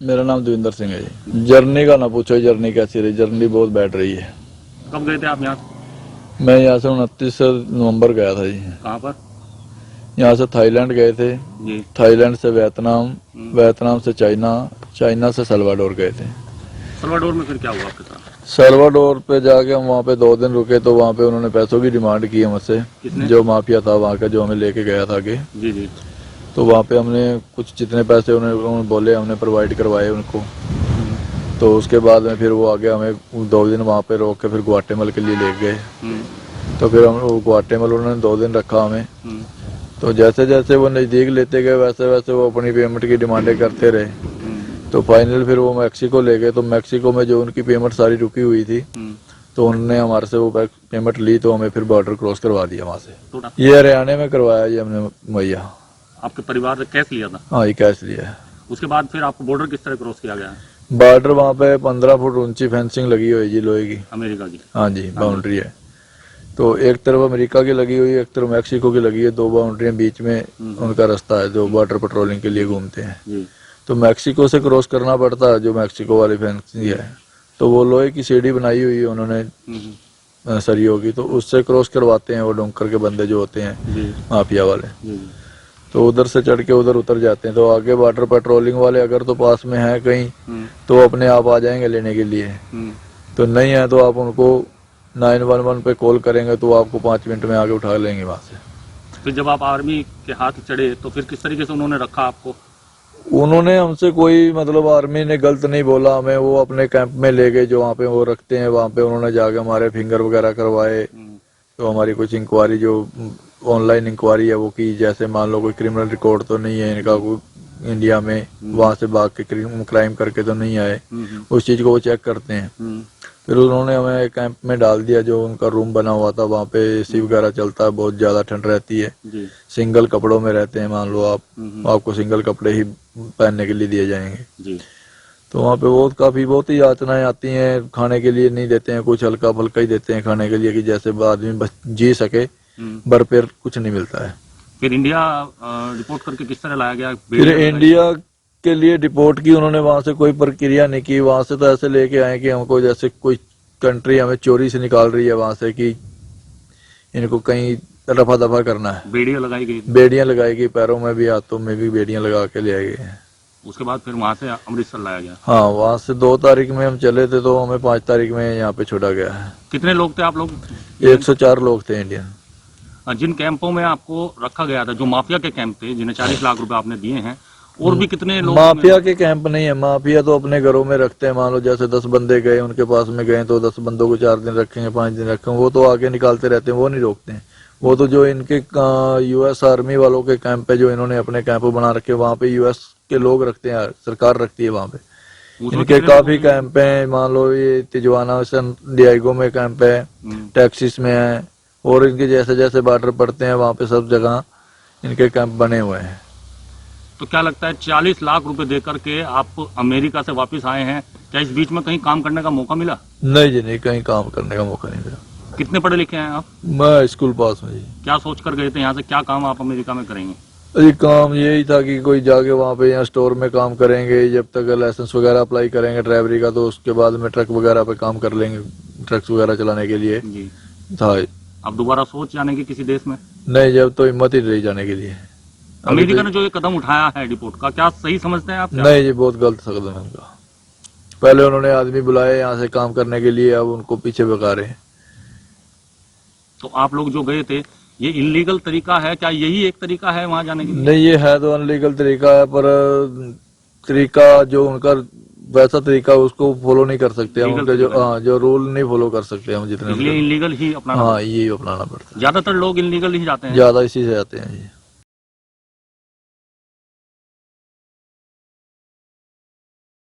मेरा नाम देविंदर सिंह है जी। जर्नी का ना पूछो, जर्नी कैसी रही, जर्नी बहुत बैठ रही है। कब गए थे आप यहाँ? मैं यहाँ से 29 नवंबर गया था जी। कहाँ पर? यहाँ से थाईलैंड गए थे, जी। थाईलैंड से वियतनाम, वियतनाम से चाइना, चाइना से सल्वाडोर गए थे। सल्वाडोर में फिर क्या हुआ आपके साथ? सल्वाडोर पे जाके हम वहाँ पे 2 दिन रुके तो वहाँ पे उन्होंने पैसों की डिमांड की हमसे। किसने? जो माफिया था वहाँ का, जो हमें लेके गया था आगे। जी जी। तो वहाँ पे हमने कुछ जितने पैसे उन्होंने बोले हमने प्रोवाइड करवाए उनको। तो उसके बाद में फिर वो आगे हमें 2 दिन वहाँ पे रोक के फिर ग्वाटेमल के लिए ले गए। तो फिर हम ग्वाटेमल उन्होंने 2 दिन रखा हमें। तो जैसे जैसे वो नज़दीक लेते गए वैसे वैसे वो अपनी पेमेंट की डिमांडें करते रहे। तो फाइनल फिर वो मैक्सिको ले गए। तो मैक्सिको में जो उनकी पेमेंट सारी रुकी हुई थी तो उन्होंने हमारे से वो पेमेंट ली, तो हमें फिर बॉर्डर क्रॉस करवा दिया वहाँ से। ये हरियाणा में करवाया जी हमने मैया। आपके परिवार ने कैश लिया था? हाँ, ये कैश लिया है। उसके बाद फिर आपको बॉर्डर किस तरह क्रॉस किया गया? बॉर्डर वहाँ पे 15 फुट ऊंची फेंसिंग लगी हुई है जी, लोहे की। अमेरिका की? हाँ जी, बाउंड्री है। तो एक तरफ अमेरिका की लगी हुई है, एक तरफ मैक्सिको की लगी है। 2 बाउंड्री बीच में उनका रास्ता है जो बॉर्डर पेट्रोलिंग के लिए घूमते हैं। जी। तो मैक्सिको से क्रॉस करना पड़ता है, जो मैक्सिको वाली फेंसिंग है। तो वो लोहे की सीढ़ी बनाई हुई है उन्होंने सरियों की, तो उससे क्रॉस करवाते हैं वो डोंकर के बंदे जो होते हैं माफिया वाले। तो उधर से चढ़ के उधर उतर जाते हैं। तो आगे बॉर्डर पेट्रोलिंग वाले अगर तो पास में है कहीं तो अपने आप आ जाएंगे लेने के लिए। तो नहीं है तो आप उनको 911 पे कॉल करेंगे तो आपको 5 मिनट में आगे उठा लेंगे वहाँ से। फिर जब आप आर्मी के हाथ चढ़े तो फिर किस तरीके से उन्होंने रखा आपको? उन्होंने हमसे कोई मतलब आर्मी ने गलत नहीं बोला हमें। वो अपने कैंप में ले गए जो वहाँ पे वो रखते हैं। वहाँ पे उन्होंने जाके हमारे फिंगर वगैरह करवाए। तो हमारी कुछ इंक्वायरी जो ऑनलाइन इंक्वायरी है वो की। जैसे मान लो कोई क्रिमिनल रिकॉर्ड तो नहीं है इनका कोई इंडिया में, वहाँ से भाग के क्राइम करके तो नहीं आए, उस चीज़ को वो चेक करते हैं। फिर उन्होंने हमें एक कैंप में डाल दिया जो उनका रूम बना हुआ था। वहाँ पे एसी वगैरह चलता है, बहुत ज़्यादा ठंड रहती है। सिंगल कपड़ों में रहते हैं, मान लो आप, आपको सिंगल कपड़े ही पहनने के लिए दिए जाएंगे। तो वहाँ पे बहुत ही यातनाएं आती हैं। खाने के लिए नहीं देते हैं, कुछ हल्का फुल्का ही देते हैं खाने के लिए कि जैसे आदमी बस जी सके। भरपेट कुछ नहीं मिलता है। फिर इंडिया रिपोर्ट करके किस तरह लाया गया? फिर इंडिया के लिए रिपोर्ट की उन्होंने, वहां से कोई प्रक्रिया नहीं की। वहां से तो ऐसे लेके आए कि हमको जैसे कोई कंट्री हमें चोरी से निकाल रही है वहां से, कि इनको कहीं रफा दफा करना है। बेड़ियां लगाई गई? बेड़ियां लगाई गई, पैरों में भी हाथों में भी बेड़ियां लगा के ले आए गए हैं। उसके बाद फिर वहां से अमृतसर लाया गया? हाँ, वहां से 2 तारीख में हम चले थे तो हमें 5 तारीख में यहाँ पे छोड़ा गया है। कितने लोग थे आप लोग? 104 लोग थे इंडियन। जिन कैंपों में आपको रखा गया था, जो माफिया के कैंप थे जिन्हें 40 लाख रुपए आपने दिए हैं, और भी कितने लोग? माफिया के कैंप नहीं है, माफिया तो अपने घरों में रखते हैं। मान लो जैसे 10 बंदे गए उनके पास में गए तो 10 बंदों को 4 दिन रखेंगे, 5 दिन रखेंगे, वो तो आगे निकालते रहते हैं, वो नहीं रोकते हैं। वो तो जो इनके यूएस आर्मी वालों के कैंप है, जो इन्होंने अपने कैंप बना रखे, वहाँ पे यूएस के लोग रखते हैं, सरकार रखती है वहाँ पे। इनके काफी कैंप हैं। मान लो ये तिजवाना सैन डिएगो में कैंप है, टेक्सास में है, और इनके जैसे जैसे बॉर्डर पड़ते हैं वहाँ पे सब जगह इनके कैंप बने हुए हैं। तो क्या लगता है 40 लाख रुपए देकर के आप अमेरिका से वापस आए हैं, क्या इस बीच में कहीं काम करने का मौका मिला? नहीं जी, नहीं, कहीं काम करने का मौका नहीं मिला। कितने पढ़े लिखे हैं आप? मैं स्कूल पास हूँ जी। क्या सोच कर गए थे यहाँ से, क्या काम आप अमेरिका में करेंगे? अरे काम यही था कि कोई जाके वहाँ पे यहाँ स्टोर में काम करेंगे, जब तक लाइसेंस वगैरह अप्लाई करेंगे ड्राइवरी का, तो उसके बाद में ट्रक वगैरह पे काम कर लेंगे, ट्रक्स वगैरह चलाने के लिए जी था। अब दोबारा सोच जाने की किसी देश में? नहीं, जब तो हिम्मत ही नहीं जाने के लिए। अमेरिका ने जो ये कदम उठाया है डिपोर्ट का, क्या सही समझते हैं आप? नहीं जी, बहुत गलत कदम है उनका। पहले उन्होंने आदमी बुलाए यहाँ से काम करने के लिए, अब उनको पीछे भगा रहे हैं। तो आप लोग जो गए थे, ये इलीगल तरीका है क्या? यही एक तरीका है वहां जाने के लिए? नहीं, ये है तो अनलीगल तरीका है, पर तरीका जो उनका वैसा तरीका उसको फॉलो नहीं कर सकते हम। उनके जो रूल नहीं फॉलो कर सकते हम जितने। इसलिए इलीगल ही अपनाना? हाँ, ये अपनाना पड़ता है। ज्यादातर लोग इलीगल ही जाते हैं? ज्यादा इसी से जाते हैं जी।